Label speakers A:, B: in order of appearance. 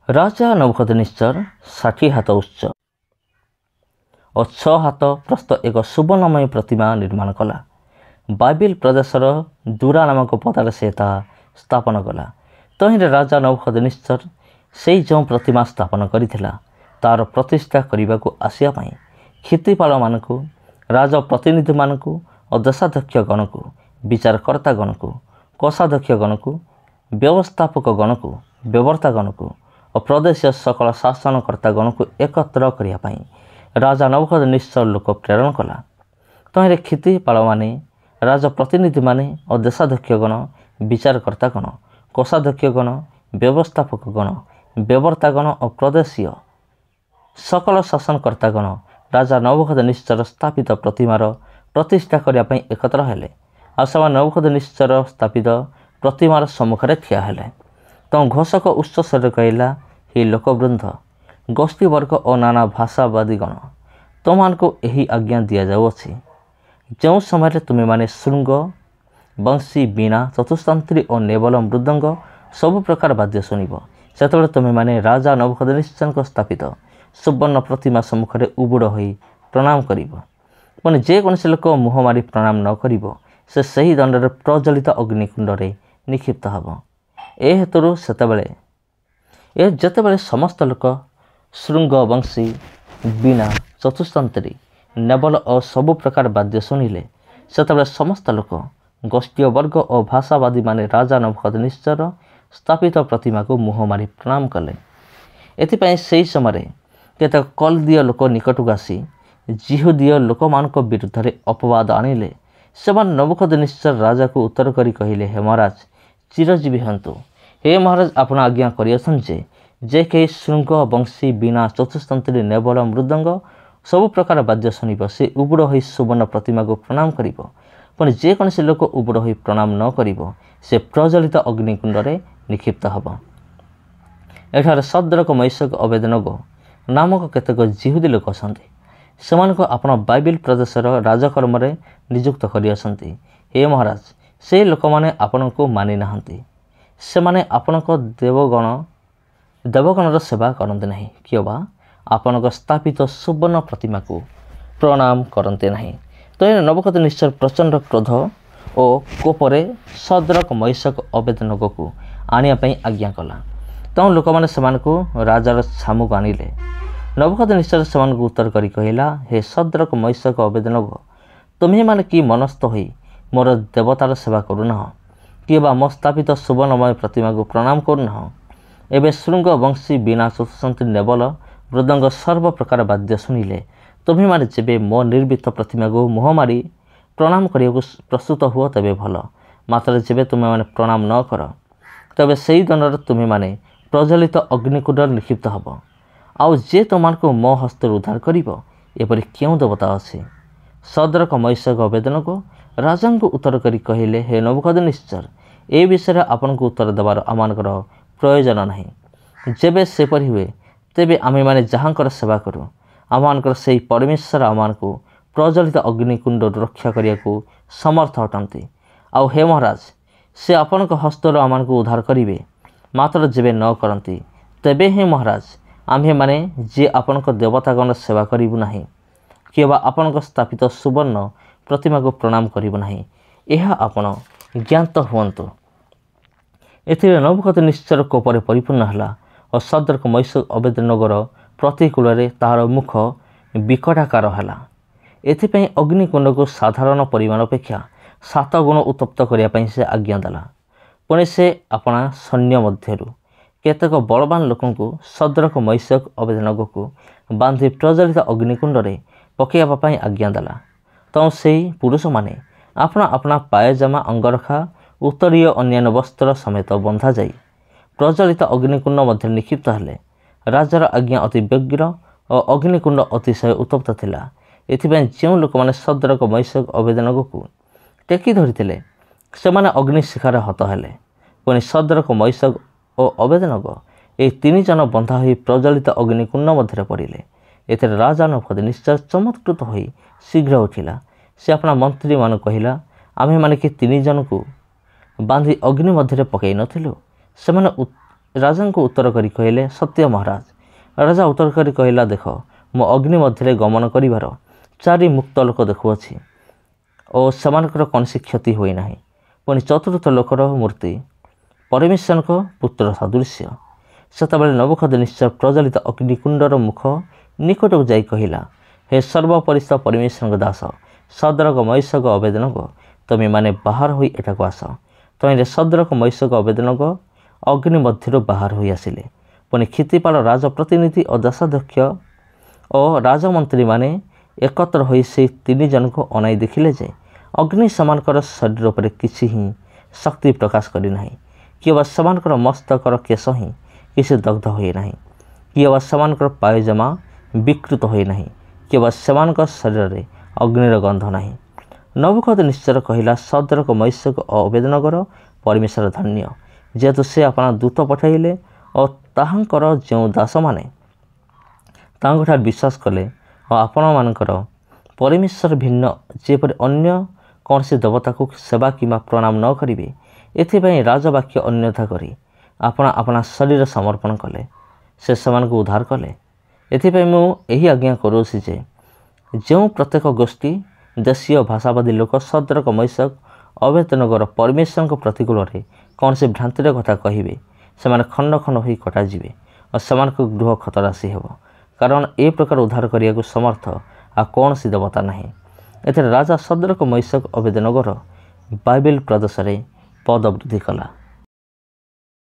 A: राजा नबुकदनेस्सर 60 हाथ उच्च और 6 हाथ प्रस्थ एक सुवर्णमय प्रतिमा निर्माण कला। बाबिल प्रदेशर दूरा नामक पदार से स्थापन कला। तहिरे राजा नबुकदनेस्सर से जो प्रतिमा स्थापन करिथिला तार प्रतिष्ठा करने को आसिया पाई क्षितिपाल मानकु राज प्रतिनिधि मानकु और देशाध्यक्ष गण को विचारकर्ता गण को कोषाध्यक्ष गण को व्यवस्थापक गण को व्यवर्ता गण को और प्रदेश सकल शासनकर्ता गण को एकत्र करने राजा नबुकदनेस्सर लोक प्रेरण कला। तहिरे क्षितिपाल माने राज प्रतिनिधि माने और देशाध्यक्ष गण विचारकर्ता गण कोषाध्यक्ष गण व्यवस्थापक गण व्यवर्ता गण और प्रदेशीय सकल शासनकर्ता गण राजा नबुकदनेस्सर स्थापित प्रतिमार प्रतिष्ठा करने एकत्र हेले। आसमा नबुकदनेस्सर स्थापित प्रतिमार सम्मुख में ठिया हेले। तो घोषक उच्च स्वर कहला, हे लोकवृंद गोष्ठी वर्ग और नाना भाषावादी गण तुम को यही आज्ञा दि जाऊँगी जो समय तुम्हें माने श्रृंग बंशी वीणा चतुस्तंत्री और नेवल मृदंग सबु प्रकार वाद्य शुणव से तुम्हें माने राजा नबुकदनेस्सर स्थापित सुवर्ण प्रतिमा सम्मुख में उबुड़ हो प्रणाम कर जेकोसी लोक मुह मारी प्रणाम न करिवो से सही दंडर प्रज्वलित अग्निकुंड निक्षिप्त हम। ए हेतु जितेबाला समस्त लोक श्रृंग वंशी वीणा चतुस्तंत्री नेवल और सबु प्रकार वाद्य शुणिले से समस्त लोक गोष्ठी वर्ग और भाषावादी माने राजा नबुकदनेस्सर स्थापित प्रतिमा को मुह मारी प्रणाम कले। एथिपाई से समय केतक कलदीय लोक निकटक आसी जिहुदीय लोक मान विरुद्ध में अपवाद आनिले। से नबुकदनेस्सर राजा को उत्तर करी कहले, हे महाराज चिरजीवी हंतु। हे महाराज आपण आज्ञा करियछन जे कई श्रृंग वंशी वीणा चतुस्तंत्री नेवल मृदंग सबु प्रकार वाद्य शुणव से उबुड़ हो सुवर्ण प्रतिमा को प्रणाम करिवो। पुणी जेकोसी लोक उबुड़ हो प्रणाम न करिवो से प्रज्वलित अग्निकुंड में निक्षिप्त हम। एठार सद्रक मैशक अबेदनगो नामक केतक जिहुदी लोक अछंती से आपण बाइबिल प्रदेशर राजकर्म नियुक्त करियछंती। हे महाराज से लोक माने आपण को मानि नाहंती से माने आपण देवगणर सेवा करते नहीं किंवा आपण स्थापित सुवर्ण प्रतिमा को प्रणाम करते नहीं। तो नबुकदनेस्सर प्रचंड क्रोध और कोपरे सद्रक मैशक अबेदनगो को आनिया आज्ञा कला। तो लोक मैंने से राजार छामु को आनिले। नबुकदनेस्सर से उत्तर करी कहला, हे सद्रक मैशक अबेदनगो तुम्हें माने कि मनस्थ हो मोर देवतार सेवा करूना किंवा मो स्थापित सुवर्णमय प्रतिमा को प्रणाम करूना। एवं श्रृंग वंशी वीणा चतुस्तंत्री नेवल मृदंग सर्व प्रकार वाद्य शुणिले तुम्हें माने जेबे मो निर्मित प्रतिमा को मुह मारी प्रणाम करने को प्रस्तुत हुआ तेबे भल, मात्र जेबे तुम्हें माने प्रणाम न कर तबे सही दंड तुम्हें माने प्रज्वलित अग्निकुंड निक्षिप्त हम। आउ जे तुम को मो हस्त उद्धार करपरी क्यों देवता अच्छे। सद्रक मैशक अबेदनगो राजा को उत्तर करी कहले, हे नबुकदनेस्सर ए विषय आपन को उत्तर देवार आमानकर प्रयोजन नहीं। जेबे सेपरी हुए तेबे आमे माने जहाँकर सेवा करूँ आमानकर से परमेश्वर आमान को प्रज्वलित अग्निकुंड रक्षा करने को समर्थ अटंती। आउ हे महाराज से आपण हस्तर आमान को उद्धार करेंगे, मात्र जेबे न करती तेबे हे महाराज आम्हे माने जे आपण देवतागण सेवा करूँ ना किंवा आपण स्थापित सुवर्ण प्रतिमा को प्रणाम करूँ ना यह आपण ज्ञात हुंतु। एथिरे नबुकदनेस्सर कोपरे परिपूर्ण है और सद्रक मैशक अबेदनगोर प्रतिकूल तार मुख विकटाकार है। एथिपाई अग्निकुंड को साधारण परिमाण अपेक्षा 7 गुण उत्तप्त करने से आज्ञा देला। पुणी से अपना सैन्य मध्यरु केतक बलवान लोक सद्रक मैशक अबेदनगो को बांधि प्रज्वलित अग्निकुंड में पकड़ापी आज्ञा देला। तो से पुरुष माने अपना अपना पायजामा अंगरखा उत्तरीय अन्यान्य वस्त्र समेत बंधा जाई प्रज्वलित अग्निकुंड मध्य निक्षिप्त हेले। राजार आज्ञा अति व्यग्र और अग्निकुंड अतिशय उत्तप्त थिला। एथिपाई जो लोक मैंने सद्रक मैशक अबेदनगो को टेकी धरी से अग्निशिखार हत हेले। पुणी सद्रक मैशक और अबेदनगो ये 3 जन बंधा हो प्रज्वलित अग्निकुंड मध्य पड़े। एथिरे राजा नबुकदनेस्सर चमत्कृत हो शीघ्र उठिला। से अपना मंत्री मान कहला, आमे माने कि 3 जन को बांधी अग्नि मध्य पकई नथिलु। ରାଜାଙ୍କୁ ଉତ୍ତର କରି କହିଲେ, ସତ୍ୟ ମହାରାଜ। ରାଜା ଉତ୍ତର କରି କହିଲା, ଦେଖ, ମୁଁ ଅଗ୍ନି ମଧ୍ୟରେ ଗମନ କରିବାର 4 ମୁକ୍ତ ଲୋକ ଦେଖୁଅଛି ଓ ସେମାନଙ୍କର କୌଣସି କ୍ଷତି ହୋଇନାହିଁ। ପୁଣି ଚତୁର୍ଥ ଲୋକର ମୂର୍ତ୍ତି ପରମେଶ୍ୱରଙ୍କ ପୁତ୍ର ସଦୃଶ୍ୟ। ସେତେବେଳେ ନବୁକଦନେସ୍ସର ପ୍ରଜ୍ୱଳିତ ଅଗ୍ନିକୁଣ୍ଡର ମୁଖ ନିକଟକୁ ଯାଇ କହିଲା, ହେ ସର୍ବପରିସ୍ଥ ପରମେଶ୍ୱରଙ୍କ ଦାସ ସଦ୍ରକ ମୈଶକ ଅବେଦନଗ, ତୁମେମାନେ ବାହାର ହୋଇ ଏଠାକୁ ଆସ। ତହିଁରେ ସଦ୍ରକ ମୈଶକ ଅବେଦନଗ ଅଗ୍ନି ମଧ୍ୟରୁ ବାହାର ହୋଇ ଆସିଲେ। ପୁଣି କ୍ଷିତିପାଳ ରାଜପ୍ରତିନିଧି ଓ ଦାସାଧ୍ୟକ୍ଷ ଓ ରାଜମନ୍ତ୍ରୀମାନେ ଏକତ୍ର ହୋଇ ସେହି 3 ଜଣଙ୍କୁ ଅନାଇ ଦେଖିଲେ ଯେ ଅଗ୍ନି ସେମାନଙ୍କର ଶରୀର ଉପରେ କିଛି ହିଁ ଶକ୍ତି ପ୍ରକାଶ କରିନାହିଁ, କିମ୍ବା ସେମାନଙ୍କର ମସ୍ତକର କେଶ ହିଁ କିଛି ଦଗ୍ଧ ହୋଇନାହିଁ, କିମ୍ବା ସେମାନଙ୍କର ପାୟଜାମା ବିକୃତ ହୋଇନାହିଁ, କିମ୍ବା ସେମାନଙ୍କ ଶରୀରରେ ଅଗ୍ନିର ଗନ୍ଧ ନାହିଁ। ନବୁକଦନେସ୍ସର କହିଲା, ସଦ୍ରକ ମୈଶକ ଓ ଅବେଦନଗର ପରମେଶ୍ୱର ଧନ୍ୟ, ଯେହେତୁ ସେ ଆପଣା ଦୂତ ପଠାଇଲେ ଓ ତାହାଙ୍କର ଯେଉଁ ଦାସମାନେ ତାଙ୍କଠାରେ ବିଶ୍ୱାସ କଲେ ଓ ଆପଣମାନଙ୍କର ପରମେଶ୍ୱର ଭିନ୍ନ ଯେପରି ଅନ୍ୟ କୌଣସି ଦେବତାକୁ ସେବା କିମ୍ବା ପ୍ରଣାମ ନ କରିବେ, ଏଥିପାଇଁ ରାଜବାକ୍ୟ ଅନ୍ୟଥା କରି ଆପଣା ଶରୀର ସମର୍ପଣ କଲେ। ସେ ସେମାନଙ୍କୁ ଉଦ୍ଧାର କଲେ। ଏଥିପାଇଁ ମୁଁ ଏହି ଆଜ୍ଞା କରୁଅଛି ଯେ ଯେଉଁ ପ୍ରତ୍ୟେକ ଗୋଷ୍ଠୀ ଦେଶୀୟ ଭାଷାବାଦୀ ଲୋକ ସଦ୍ରକ ମୈଶକ ଅବେଦନଗର ପରମେଶ୍ୱରଙ୍କ ପ୍ରତିକୂଳରେ କୌଣସି ଭ୍ରାନ୍ତିର କଥା କହିବେ, ସେମାନେ ଖଣ୍ଡ ଖଣ୍ଡ ହୋଇ କଟାଯିବେ ଓ ସେମାନଙ୍କ ଗୃହ ଖତରାଶି ହେବ, କାରଣ ଏ ପ୍ରକାର ଉଦ୍ଧାର କରିବାକୁ ସମର୍ଥ ଆଉ କୌଣସି ଦେବତା ନାହିଁ। ଏଥିରେ ରାଜା ସଦ୍ରକ ମୈଶକ ଅବେଦନଗର ବାଇବେଲ ପ୍ରଦେଶରେ ପଦ ବୃଦ୍ଧି କଲା।